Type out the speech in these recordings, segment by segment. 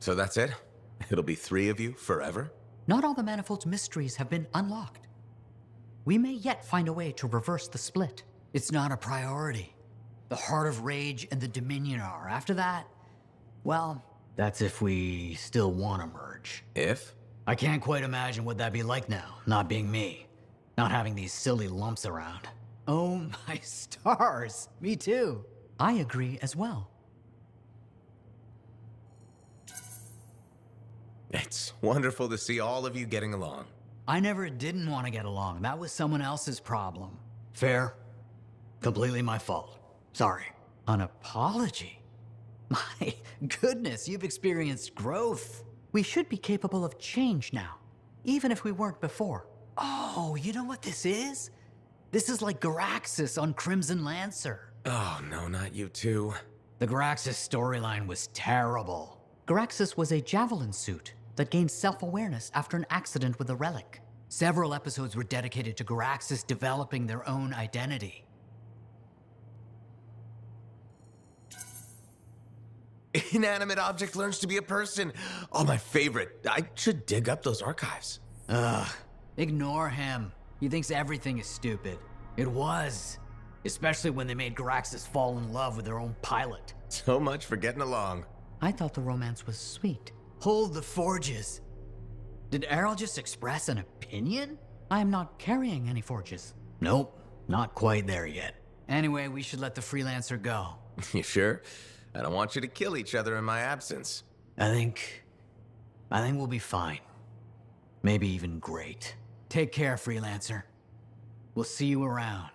So that's it? It'll be 3 of you forever? Not all the Manifold's mysteries have been unlocked. We may yet find a way to reverse the split. It's not a priority. The Heart of Rage and the Dominion are. After that, well, that's if we still want to merge. If? I can't quite imagine what that'd be like now, not being me. Not having these silly lumps around. Oh my stars, me too. I agree as well. It's wonderful to see all of you getting along. I never didn't want to get along. That was someone else's problem. Fair. Completely my fault. Sorry. An apology? My goodness, you've experienced growth. We should be capable of change now, even if we weren't before. Oh, you know what this is? This is like Garaxus on Crimson Lancer. Oh, no, not you two. The Garaxus storyline was terrible. Garaxus was a Javelin suit that gained self-awareness after an accident with a relic. Several episodes were dedicated to Garaxus developing their own identity. Inanimate object learns to be a person. Oh, my favorite. I should dig up those archives. Ugh. Ignore him. He thinks everything is stupid. It was. Especially when they made Garaxus fall in love with their own pilot. So much for getting along. I thought the romance was sweet. Hold the forges. Did Errol just express an opinion? I am not carrying any forges. Nope, not quite there yet. Anyway, we should let the freelancer go. You sure? I don't want you to kill each other in my absence. I think we'll be fine. Maybe even great. Take care, freelancer. We'll see you around.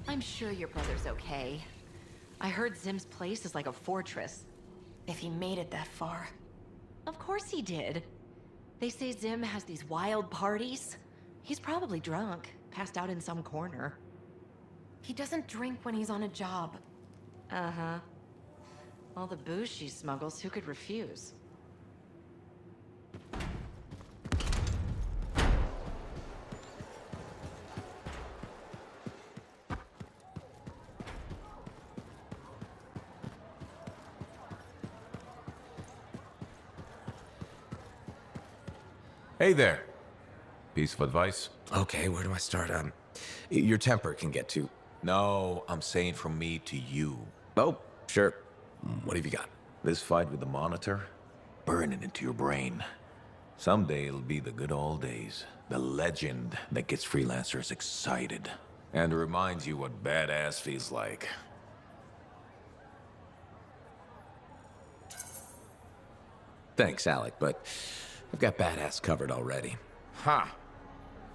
I'm sure your brother's okay. I heard Zim's place is like a fortress. If he made it that far. Of course he did. They say Zim has these wild parties. He's probably drunk, passed out in some corner. He doesn't drink when he's on a job. Uh-huh. All the booze she smuggles, who could refuse? Hey there. Piece of advice? Okay, where do I start? Your temper can get to... No, I'm saying from me to you. Oh, sure. What have you got? This fight with the Monitor, burning into your brain. Someday it'll be the good old days. The legend that gets freelancers excited. And reminds you what badass feels like. Thanks, Alec, but I've got badass covered already. Ha!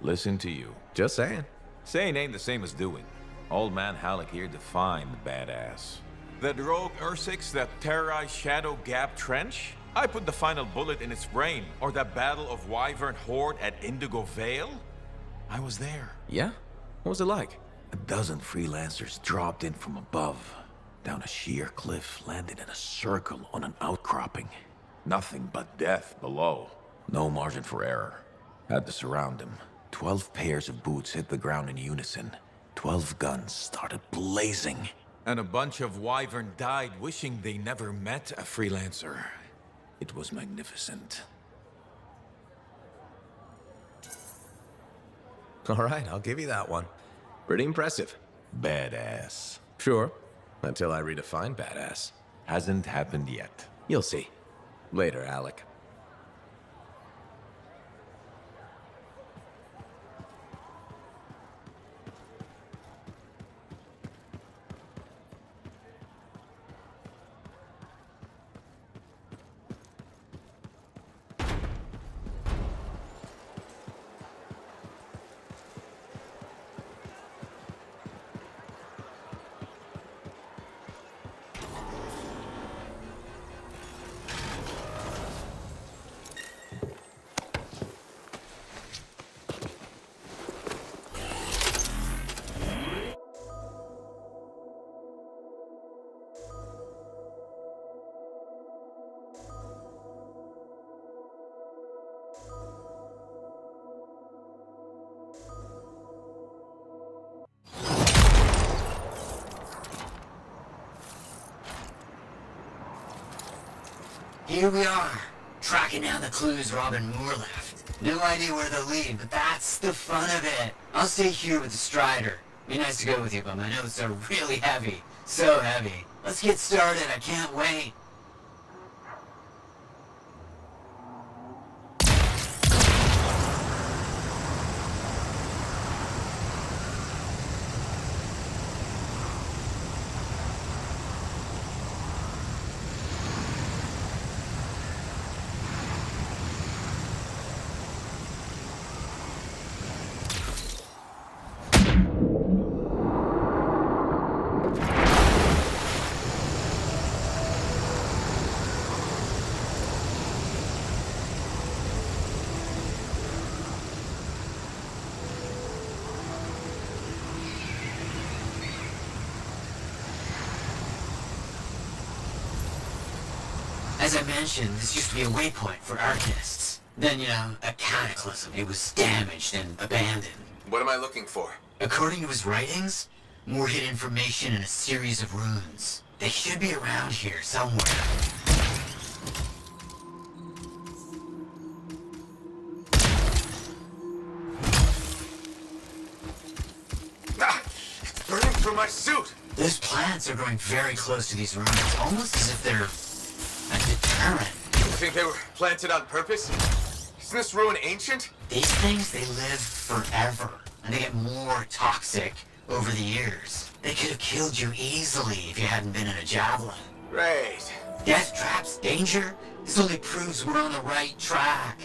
Listen to you. Just saying. Saying ain't the same as doing. Old man Halleck here defined the badass. That rogue Ursix that terrorized Shadow Gap Trench? I put the final bullet in its brain. Or that battle of Wyvern Horde at Indigo Vale? I was there. Yeah? What was it like? A dozen freelancers dropped in from above. Down a sheer cliff, landed in a circle on an outcropping. Nothing but death below. No margin for error. Had to surround him. 12 pairs of boots hit the ground in unison. 12 guns started blazing. And a bunch of Wyvern died wishing they never met a freelancer. It was magnificent. All right, I'll give you that one. Pretty impressive. Badass. Sure, until I redefine badass. Hasn't happened yet. You'll see. Later, Alec. here we are, tracking down the clues Robin Moore left. No idea where they'll lead, but that's the fun of it. I'll stay here with the Strider. Be nice to go with you, but my notes are really heavy. So heavy. Let's get started, I can't wait. As I mentioned, this used to be a waypoint for arcanists. Then, a cataclysm. It was damaged and abandoned. What am I looking for? According to his writings, Moore hid information in a series of runes. They should be around here somewhere. Ah! It's burning through my suit! Those plants are growing very close to these runes, almost as if they're a deterrent. You think they were planted on purpose? Isn't this ruin ancient? These things, they live forever, and they get more toxic over the years. They could have killed you easily if you hadn't been in a Javelin. Great. Death traps, danger? This only proves we're on the right track.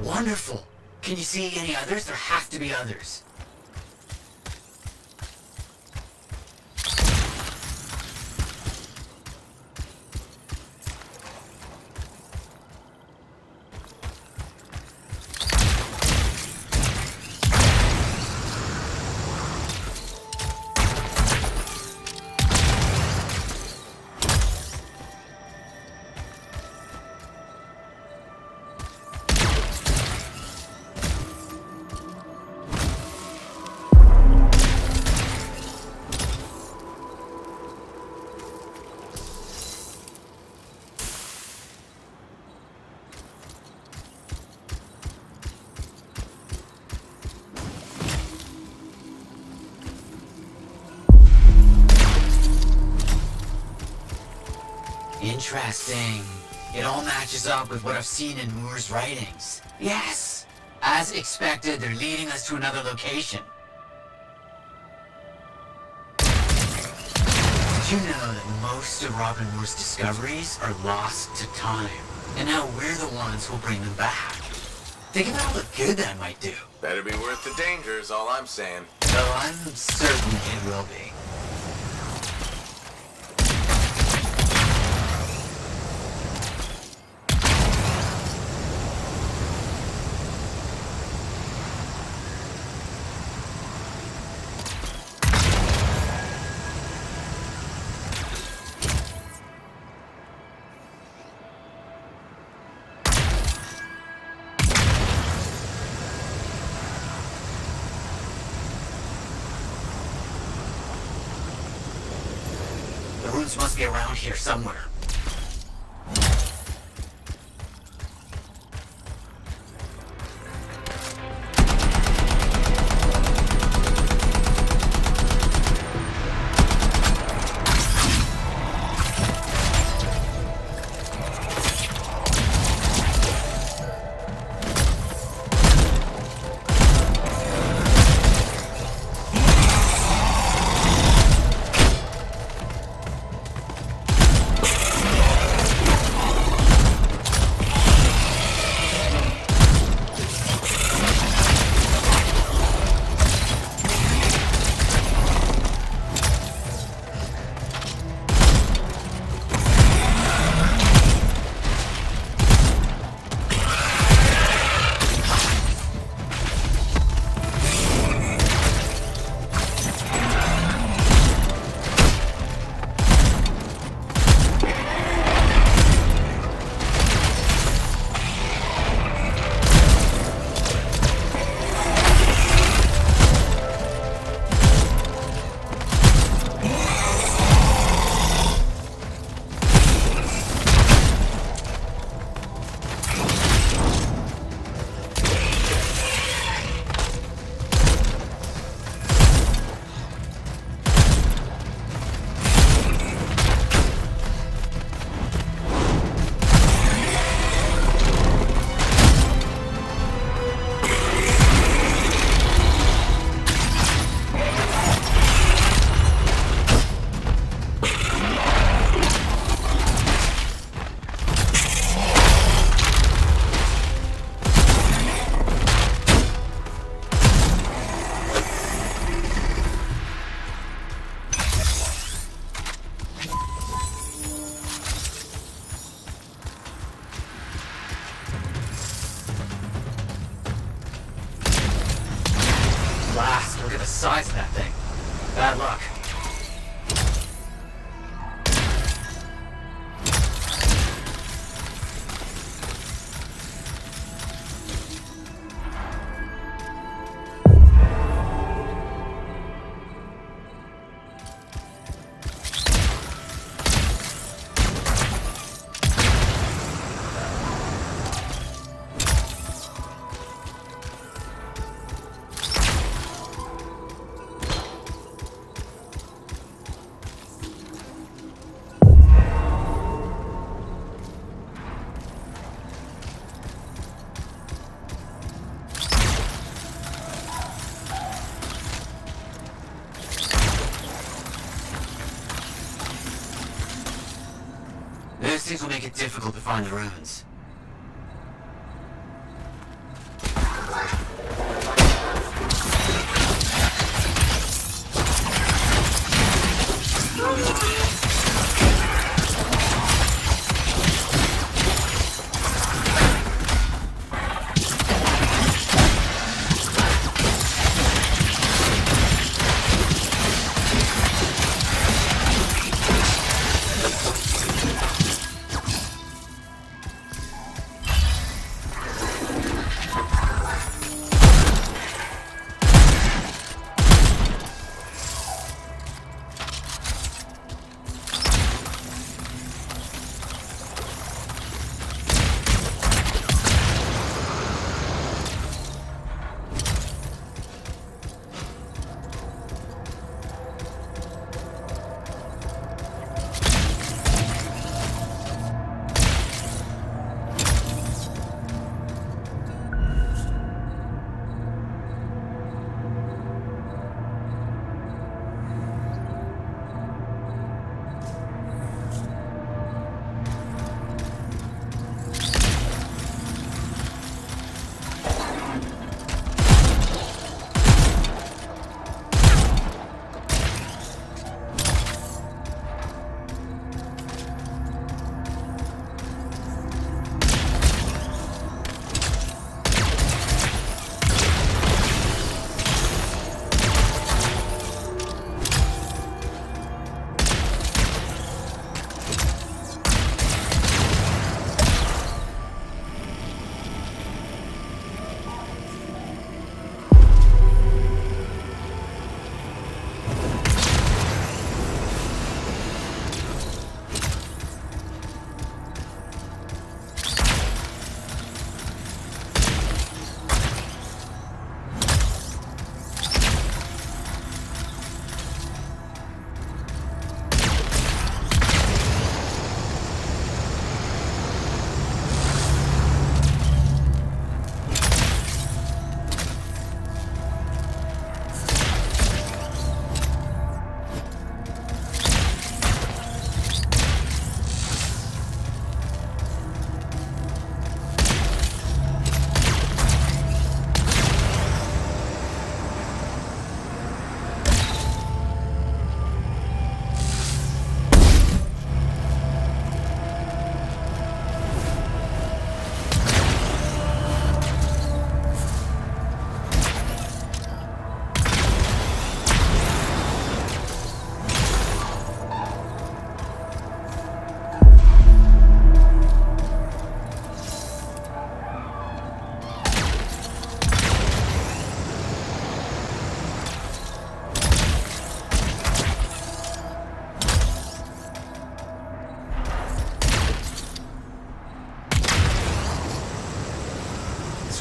Wonderful. Can you see any others? There have to be others. Interesting. It all matches up with what I've seen in Moore's writings. Yes! As expected, they're leading us to another location. Did you know that most of Robin Moore's discoveries are lost to time? And now we're the ones who'll bring them back. Think about all the good that might do. Better be worth the danger is all I'm saying. So I'm certain it will be. The runes must be around here somewhere. the size of that thing. Bad luck. Those things will make it difficult to find the ruins.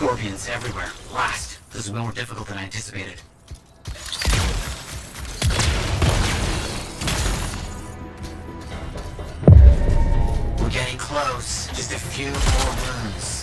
Scorpions everywhere. Blast. This is more difficult than I anticipated. We're getting close. Just a few more runes.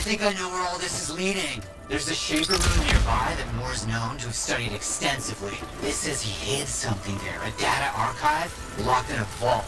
think I know where all this is leading. There's a Shaper room nearby that Moore's known to have studied extensively. This says he hid something there, a data archive locked in a vault.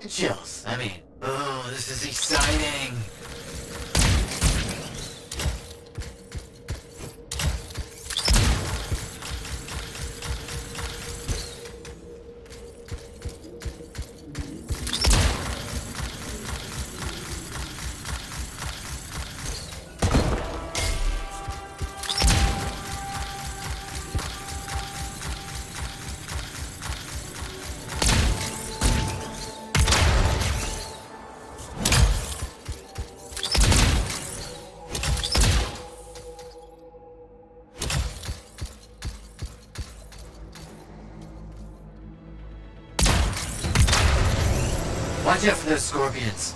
Chills. I mean, oh, this is exciting. Watch out for those scorpions.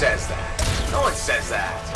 says that? No one says that.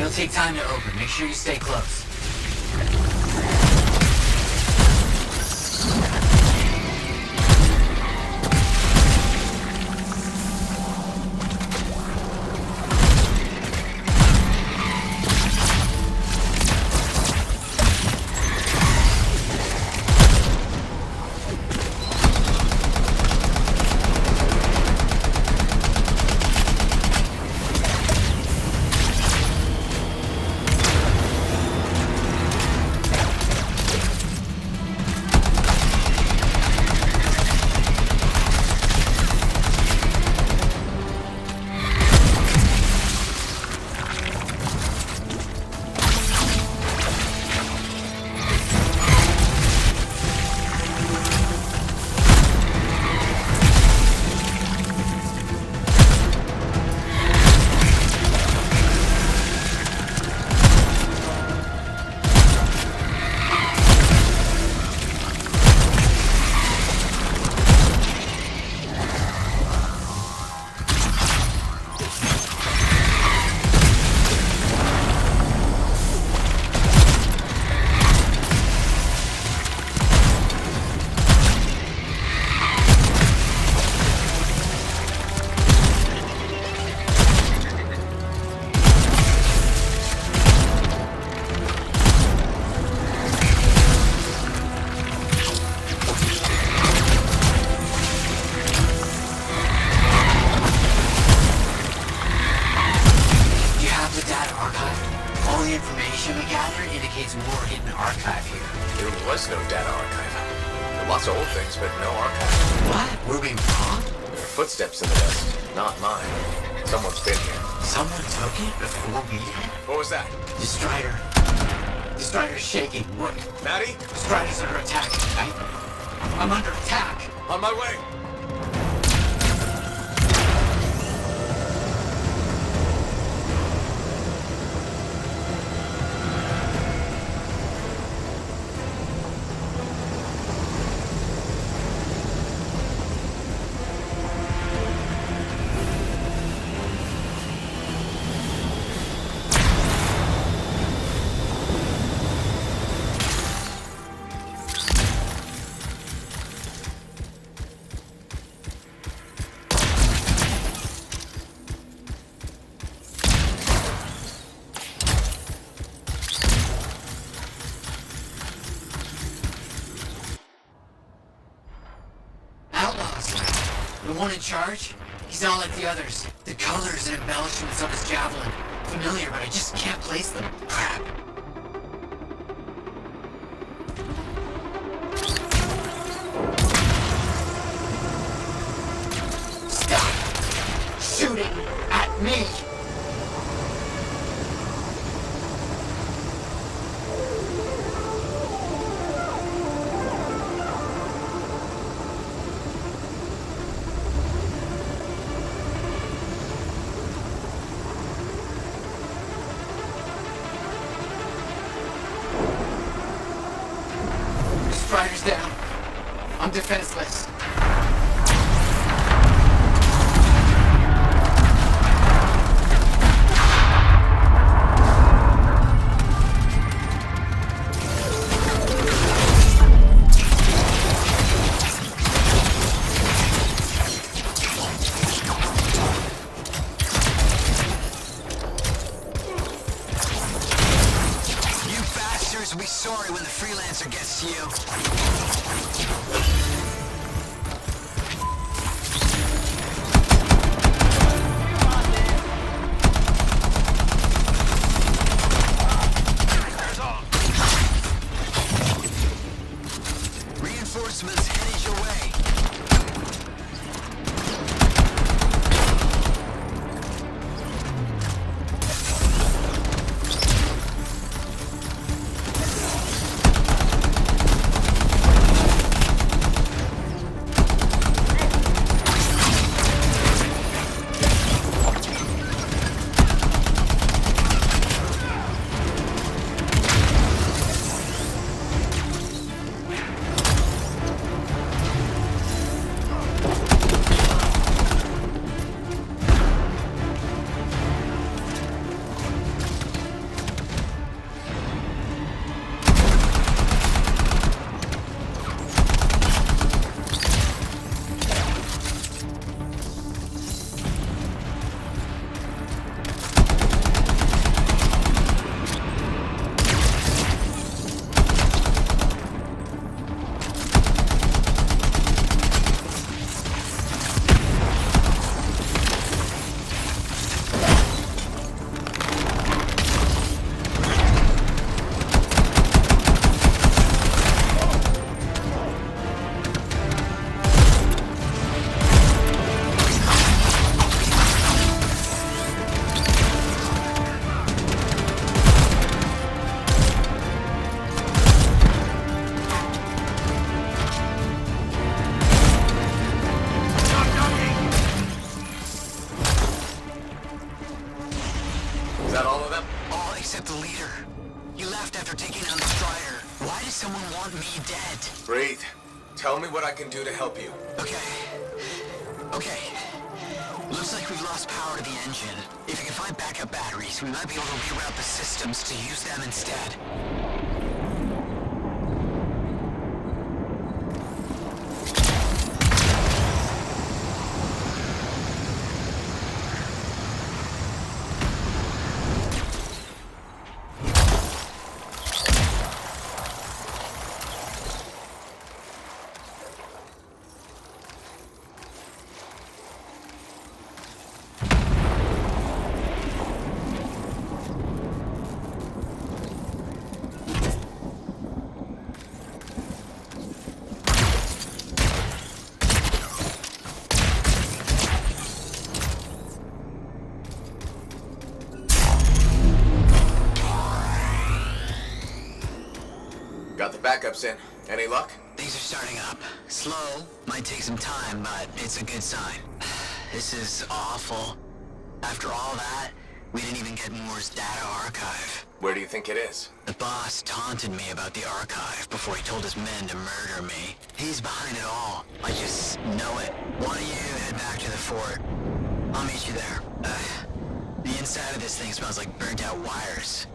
It'll take time to open. Make sure you stay close. was no data archive. There are lots of old things, but no archive. What? We're being robbed? There are footsteps in the dust. Not mine. Someone's been here. Someone took it before we did? What was that? The Strider. The Strider's shaking. Look. Maddie? The Strider's under attack. I'm under attack. On my way. charge? He's not like the others. The colors and embellishments of his javelin. Familiar, but I just can't place them. Crap. Stop shooting at me! Strider's down. I'm defenseless. You bastards will be sorry when the freelancer gets to you. Reinforcements headed your way. Is that all of them? All except the leader. He left after taking on the Strider. Why does someone want me dead? Breathe. Tell me what I can do to help you. Okay. Looks like we've lost power to the engine. If you can find backup batteries, we might be able to reroute the systems to use them instead. Got the backups in. Any luck? Things are starting up. Slow, might take some time, but it's a good sign. This is awful. After all that, we didn't even get Moore's data archive. Where do you think it is? The boss taunted me about the archive before he told his men to murder me. He's behind it all. I just know it. One of you head back to the fort. I'll meet you there. The inside of this thing smells like burnt out wires.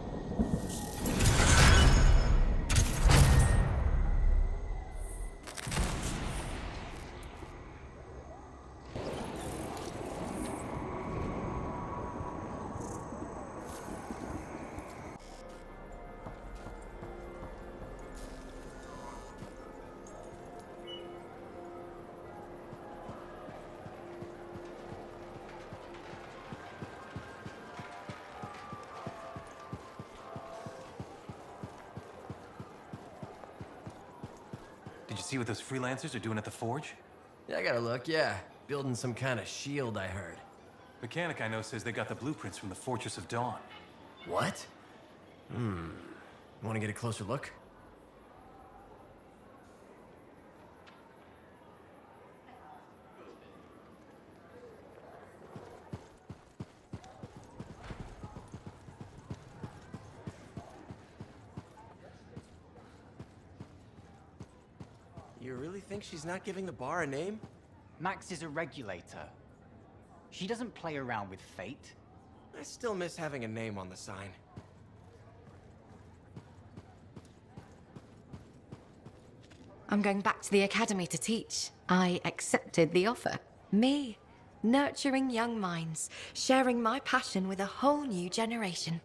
you see what those freelancers are doing at the forge? Yeah, I gotta look, yeah. Building some kind of shield, I heard. Mechanic I know says they got the blueprints from the Fortress of Dawn. What? Wanna get a closer look? You really think she's not giving the bar a name? Max is a regulator. She doesn't play around with fate. I still miss having a name on the sign. I'm going back to the academy to teach. I accepted the offer. Me, nurturing young minds, sharing my passion with a whole new generation.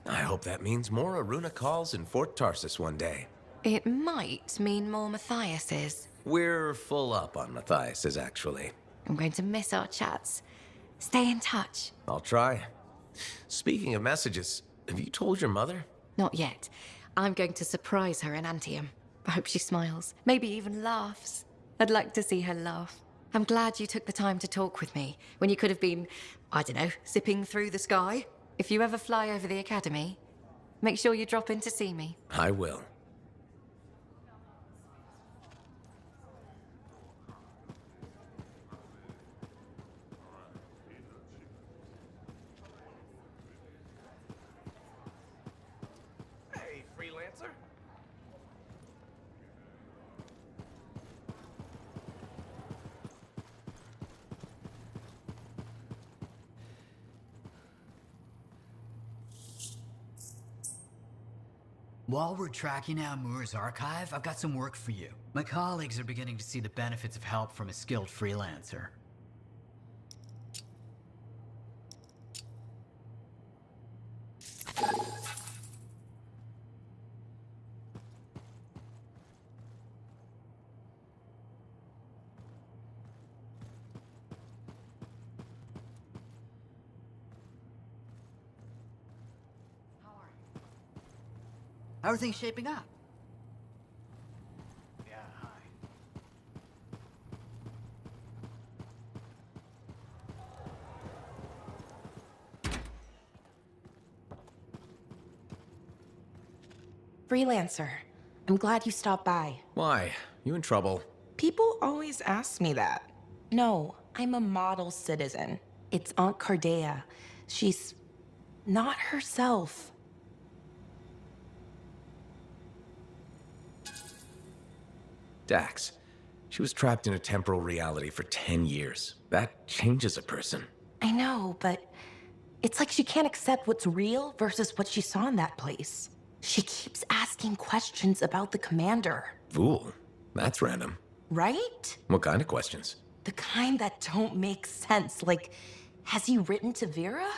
I hope that means more Aruna calls in Fort Tarsus one day. It might mean more Matthias's. We're full up on Matthias's, actually. I'm going to miss our chats. Stay in touch. I'll try. Speaking of messages, have you told your mother? Not yet. I'm going to surprise her in Antium. I hope she smiles, maybe even laughs. I'd like to see her laugh. I'm glad you took the time to talk with me when you could have been, I don't know, zipping through the sky. If you ever fly over the academy, make sure you drop in to see me. I will. Hey, freelancer. While we're tracking down Moore's archive, I've got some work for you. My colleagues are beginning to see the benefits of help from a skilled freelancer. How are things shaping up? Yeah, hi. Freelancer, I'm glad you stopped by. Why? You in trouble? People always ask me that. No, I'm a model citizen. It's Aunt Cardea. She's not herself. Dax. She was trapped in a temporal reality for 10 years. That changes a person. I know, but it's like she can't accept what's real versus what she saw in that place. She keeps asking questions about the commander. Fool. That's random. Right? What kind of questions? The kind that don't make sense. Like, has he written to Vera?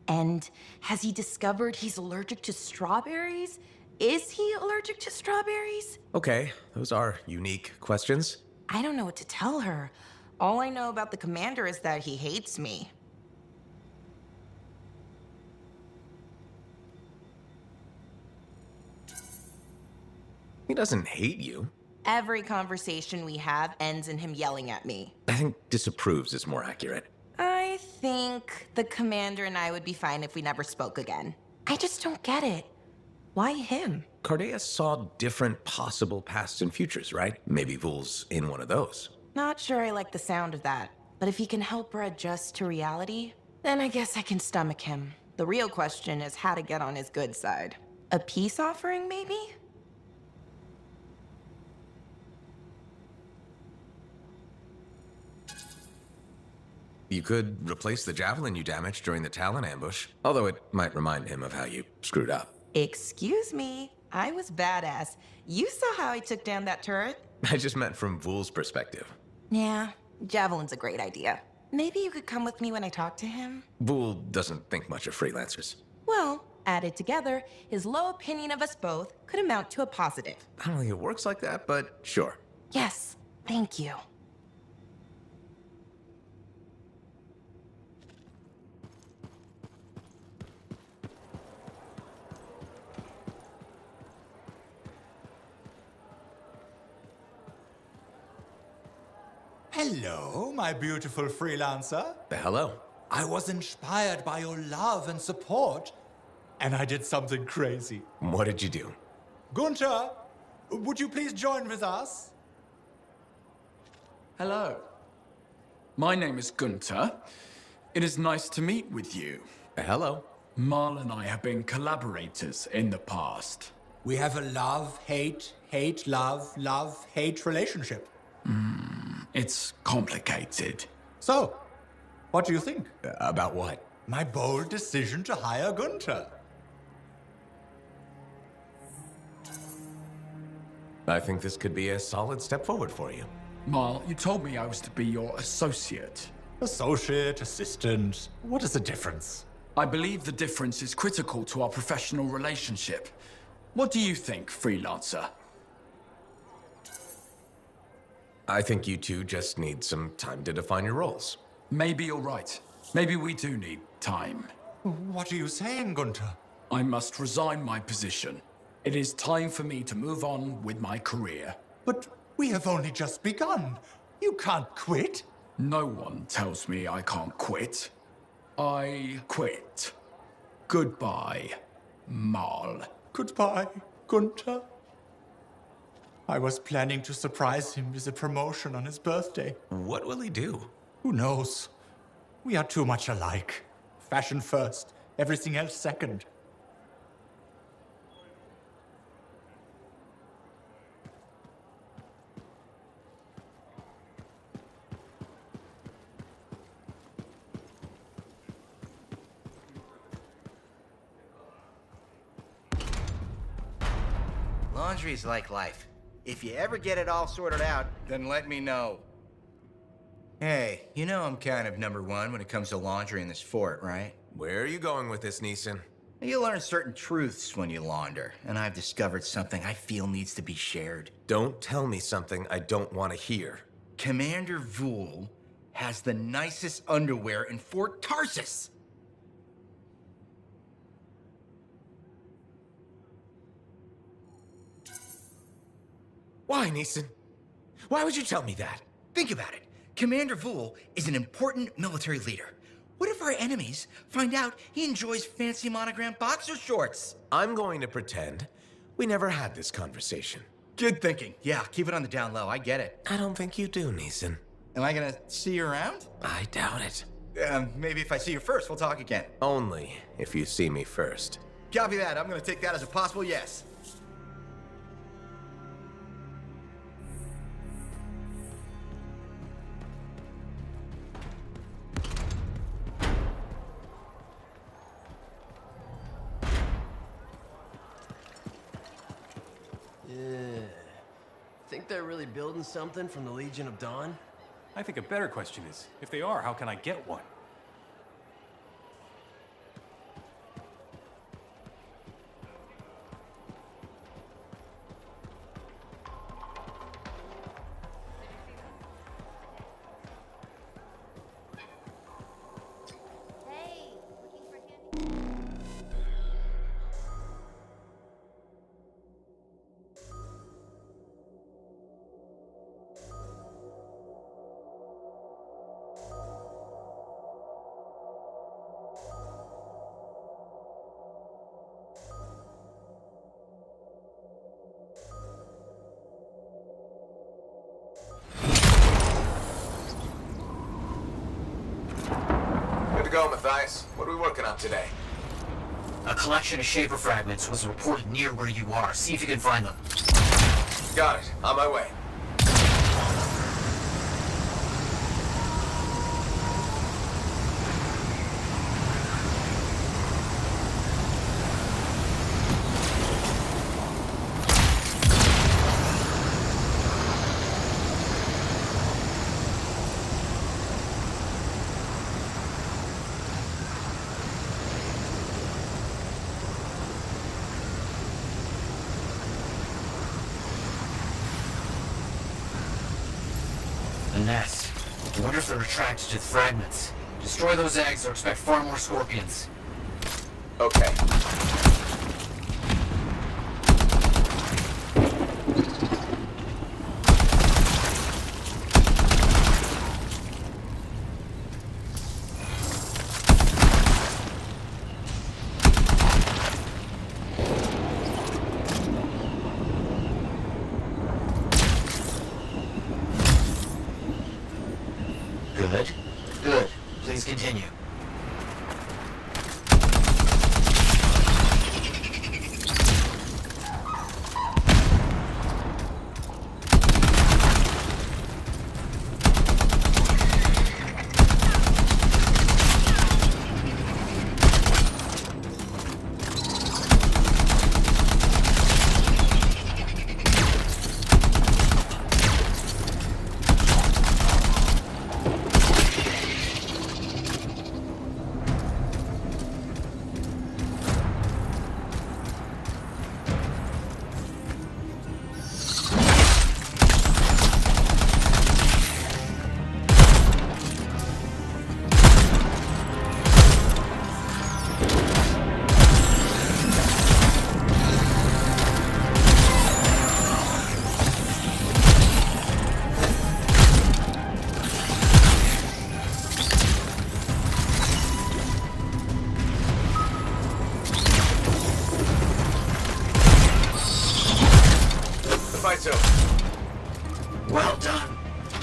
And has he discovered he's allergic to strawberries? Is he allergic to strawberries? Okay, those are unique questions. I don't know what to tell her. All I know about the commander is that he hates me. He doesn't hate you. Every conversation we have ends in him yelling at me. I think disapproves is more accurate. I think the commander and I would be fine if we never spoke again. I just don't get it. Why him? Cardea saw different possible pasts and futures, right? Maybe Vool's in one of those. Not sure I like the sound of that. But if he can help her adjust to reality, then I guess I can stomach him. The real question is how to get on his good side. A peace offering, maybe? You could replace the javelin you damaged during the Talon ambush, although it might remind him of how you screwed up. Excuse me, I was badass. You saw how I took down that turret? I just meant from Vool's perspective. Yeah, Javelin's a great idea. Maybe you could come with me when I talk to him? Vool doesn't think much of freelancers. Well, added together, his low opinion of us both could amount to a positive. I don't think it works like that, but sure. Yes, thank you. Hello, my beautiful freelancer. Hello. I was inspired by your love and support, and I did something crazy. What did you do? Gunther, would you please join with us? Hello. My name is Gunther. It is nice to meet with you. Hello. Marl and I have been collaborators in the past. We have a love-hate, hate-love-hate relationship. It's complicated. So, what do you think? About what? My bold decision to hire Gunther. I think this could be a solid step forward for you. Marl, you told me I was to be your associate. Associate, assistant, what is the difference? I believe the difference is critical to our professional relationship. What do you think, freelancer? I think you two just need some time to define your roles. Maybe you're right. Maybe we do need time. What are you saying, Gunther? I must resign my position. It is time for me to move on with my career. But we have only just begun. You can't quit. No one tells me I can't quit. I quit. Goodbye, Marl. Goodbye, Gunther. I was planning to surprise him with a promotion on his birthday. What will he do? Who knows? We are too much alike. Fashion first, everything else second. Laundry's like life. If you ever get it all sorted out, then let me know. Hey, you know I'm kind of number one when it comes to laundry in this fort, right? Where are you going with this, Neeson? You learn certain truths when you launder, and I've discovered something I feel needs to be shared. Don't tell me something I don't want to hear. Commander Vool has the nicest underwear in Fort Tarsus. Why, Neeson? Why would you tell me that? Think about it. Commander Vool is an important military leader. What if our enemies find out he enjoys fancy monogrammed boxer shorts? I'm going to pretend we never had this conversation. Good thinking. Yeah, keep it on the down low. I get it. I don't think you do, Neeson. Am I gonna see you around? I doubt it. Maybe if I see you first, we'll talk again. Only if you see me first. Copy that. I'm gonna take that as a possible yes. Think they're really building something from the Legion of Dawn? I think a better question is, if they are, how can I get one? Go, Matthias. What are we working on today? A collection of Shaper fragments was reported near where you are. See if you can find them. Got it. On my way. The nest. I wonder if they're attracted to the fragments. Destroy those eggs or expect far more scorpions. Okay. Good. Good. Please continue. Fight's over. Well done.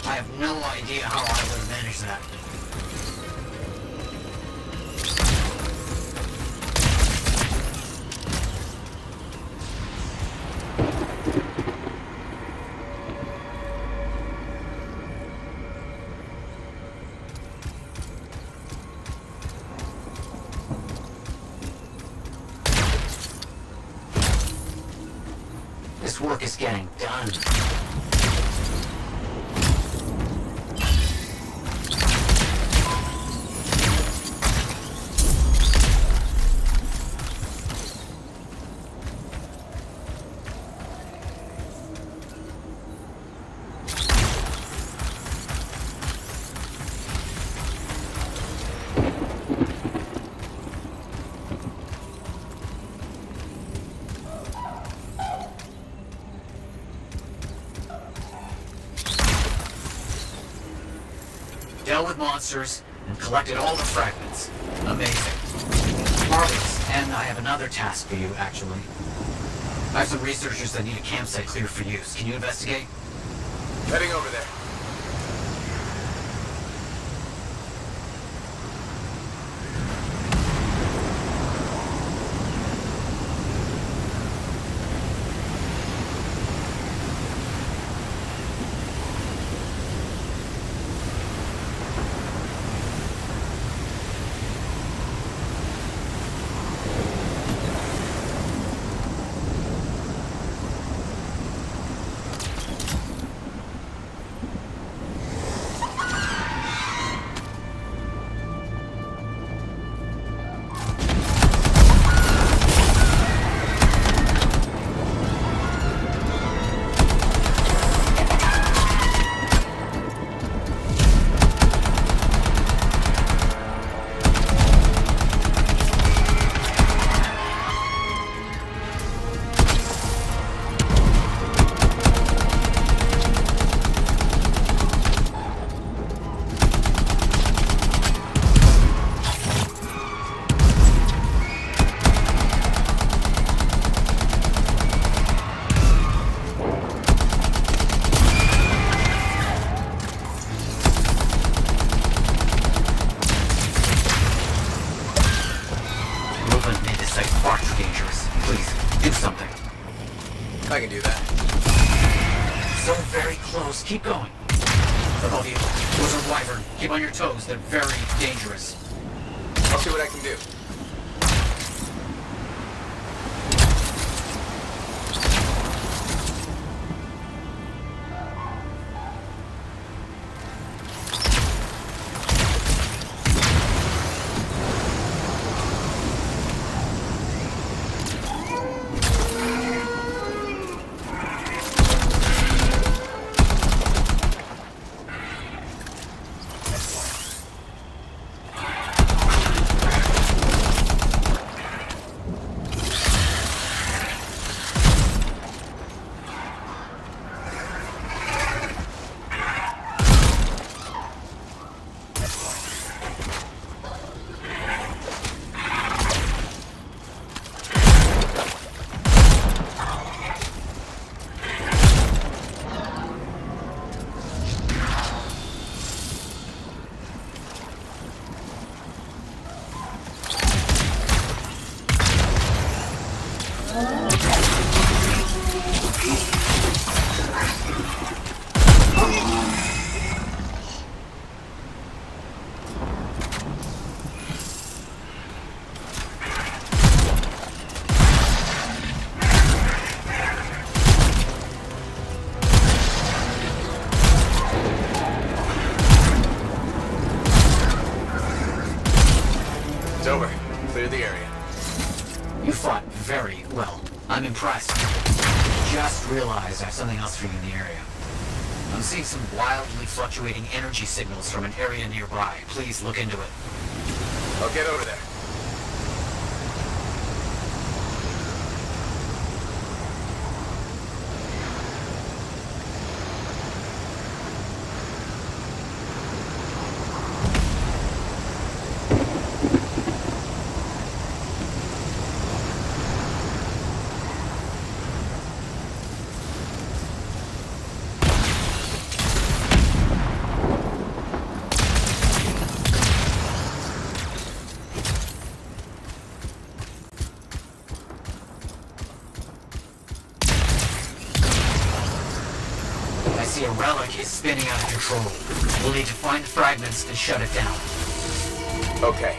I have no idea how I would have managed that. This work is getting done. Dealt with monsters and collected all the fragments. Amazing. Marvelous. And I have another task for you, actually. I have some researchers that need a campsite cleared for use. Can you investigate? Heading over there. I can do that. So very close. Keep going. Above you. Those are wyvern. Keep on your toes. They're very dangerous. I'll see what I can do. over. Clear the area. You fought very well. I'm impressed. Just realized I have something else for you in the area. I'm seeing some wildly fluctuating energy signals from an area nearby. Please look into it. I'll get over there. I see a relic is spinning out of control. We'll need to find the fragments and shut it down. Okay.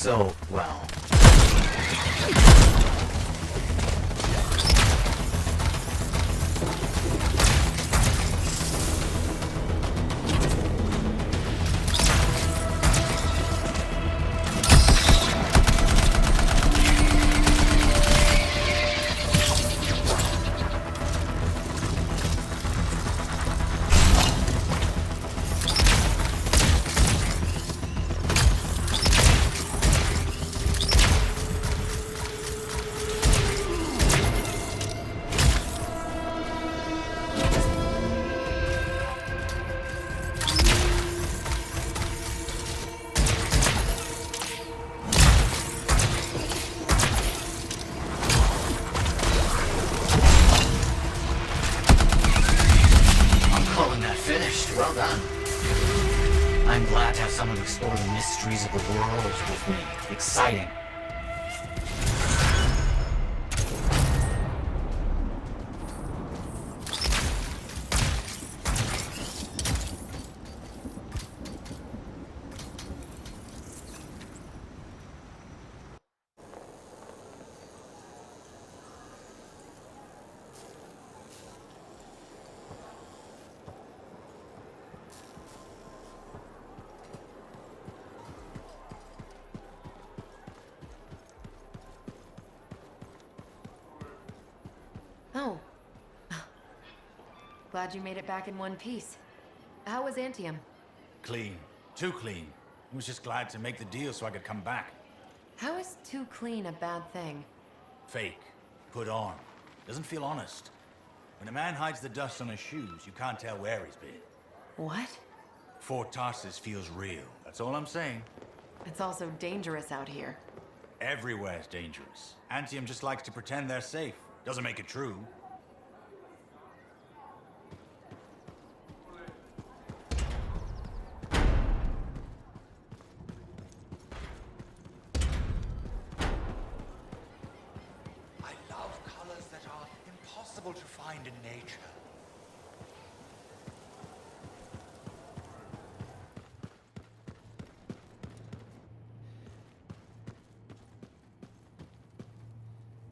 so well. Well done. I'm glad to have someone explore the mysteries of the world with me. Exciting. Oh. Glad you made it back in one piece. How was Anthem? Clean. Too clean. I was just glad to make the deal so I could come back. How is too clean a bad thing? Fake. Put on. Doesn't feel honest. When a man hides the dust on his shoes, you can't tell where he's been. What? Fort Tarsus feels real. That's all I'm saying. It's also dangerous out here. Everywhere's dangerous. Anthem just likes to pretend they're safe. Doesn't make it true. I love colors that are impossible to find in nature.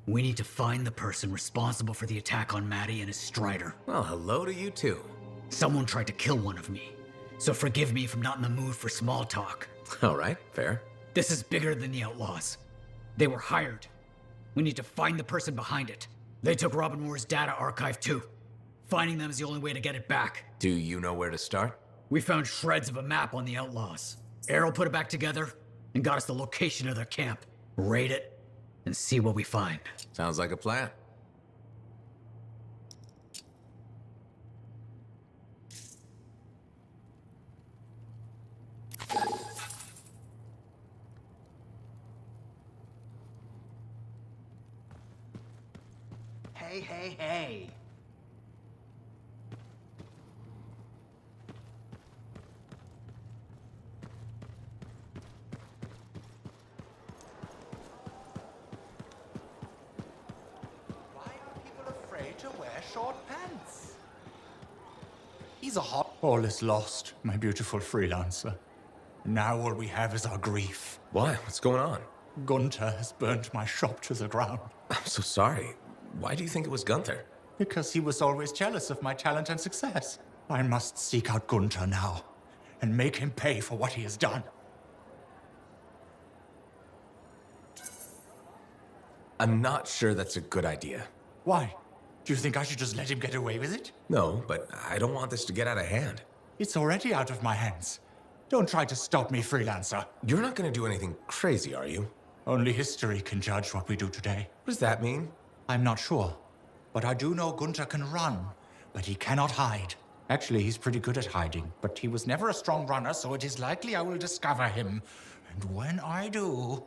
We need to find the person responsible for the attack on Maddie and his Strider. Well, hello to you too. Someone tried to kill one of me, so forgive me if I'm not in the mood for small talk. All right, fair. This is bigger than the outlaws. They were hired. We need to find the person behind it. They took Robin Moore's data archive too. Finding them is the only way to get it back. Do you know where to start? We found shreds of a map on the outlaws. Errol put it back together and got us the location of their camp. Raid it and see what we find. Sounds like a plan. Hey. Why are people afraid to wear short pants? He's a hot. All is lost, my beautiful freelancer. Now all we have is our grief. Why? What's going on? Gunther has burnt my shop to the ground. I'm so sorry. Why do you think it was Gunther? Because he was always jealous of my talent and success. I must seek out Gunther now and make him pay for what he has done. I'm not sure that's a good idea. Why? Do you think I should just let him get away with it? No, but I don't want this to get out of hand. It's already out of my hands. Don't try to stop me, freelancer. You're not going to do anything crazy, are you? Only history can judge what we do today. What does that mean? I'm not sure. But I do know Gunther can run, but he cannot hide. Actually, he's pretty good at hiding, but he was never a strong runner, so it is likely I will discover him. And when I do...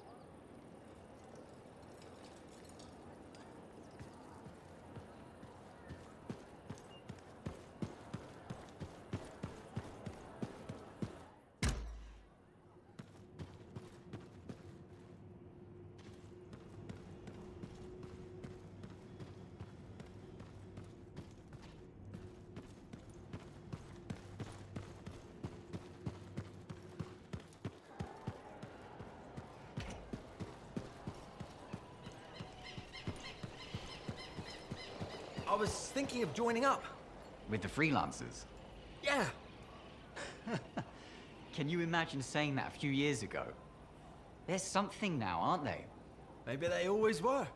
I was thinking of joining up. With the freelancers? Yeah. Can you imagine saying that a few years ago? There's something now, aren't they? Maybe they always were.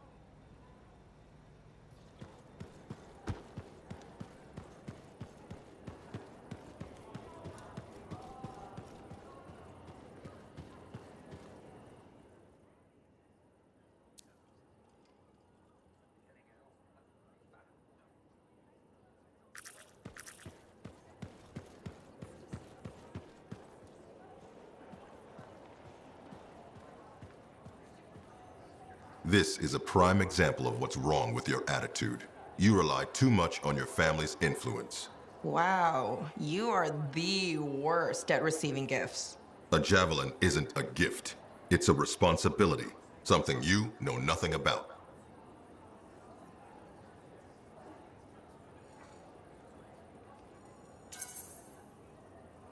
This is a prime example of what's wrong with your attitude. You rely too much on your family's influence. Wow, you are the worst at receiving gifts. A javelin isn't a gift. It's a responsibility, something you know nothing about.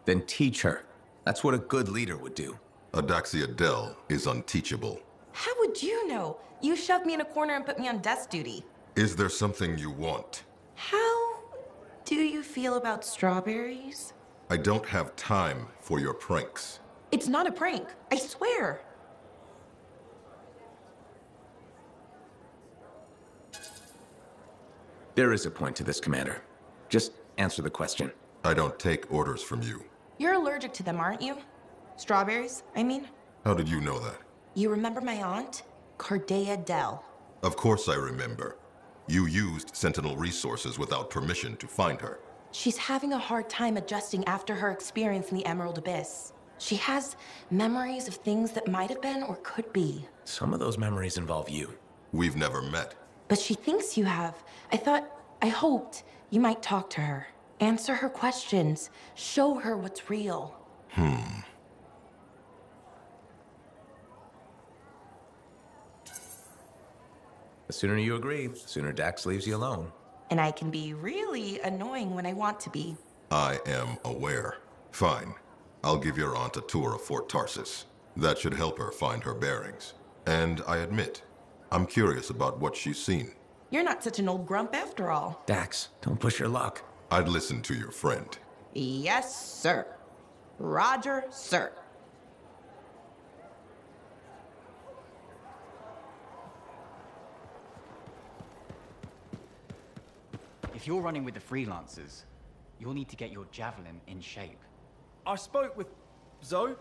Then teach her. That's what a good leader would do. Adaxia Del is unteachable. How would you know? You shoved me in a corner and put me on desk duty. Is there something you want? How do you feel about strawberries? I don't have time for your pranks. It's not a prank, I swear. There is a point to this, Commander. Just answer the question. I don't take orders from you. You're allergic to them, aren't you? Strawberries, I mean. How did you know that? You remember my aunt? Cardea Del. Of course I remember. You used Sentinel resources without permission to find her. She's having a hard time adjusting after her experience in the Emerald Abyss. She has memories of things that might have been or could be. Some of those memories involve you. We've never met. But she thinks you have. I hoped you might talk to her. Answer her questions. Show her what's real. The sooner you agree, the sooner Dax leaves you alone. And I can be really annoying when I want to be. I am aware. Fine. I'll give your aunt a tour of Fort Tarsis. That should help her find her bearings. And I admit, I'm curious about what she's seen. You're not such an old grump after all. Dax, don't push your luck. I'd listen to your friend. Yes, sir. Roger, sir. If you're running with the freelancers, you'll need to get your javelin in shape. I spoke with Zoe.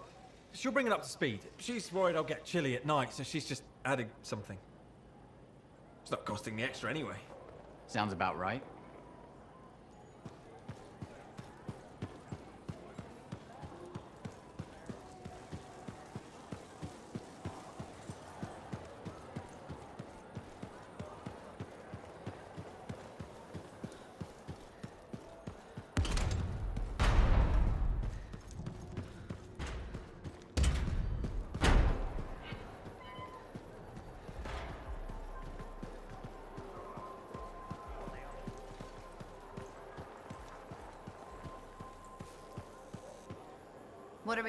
She'll bring it up to speed. She's worried I'll get chilly at night, so she's just adding something. It's not costing me extra anyway. Sounds about right.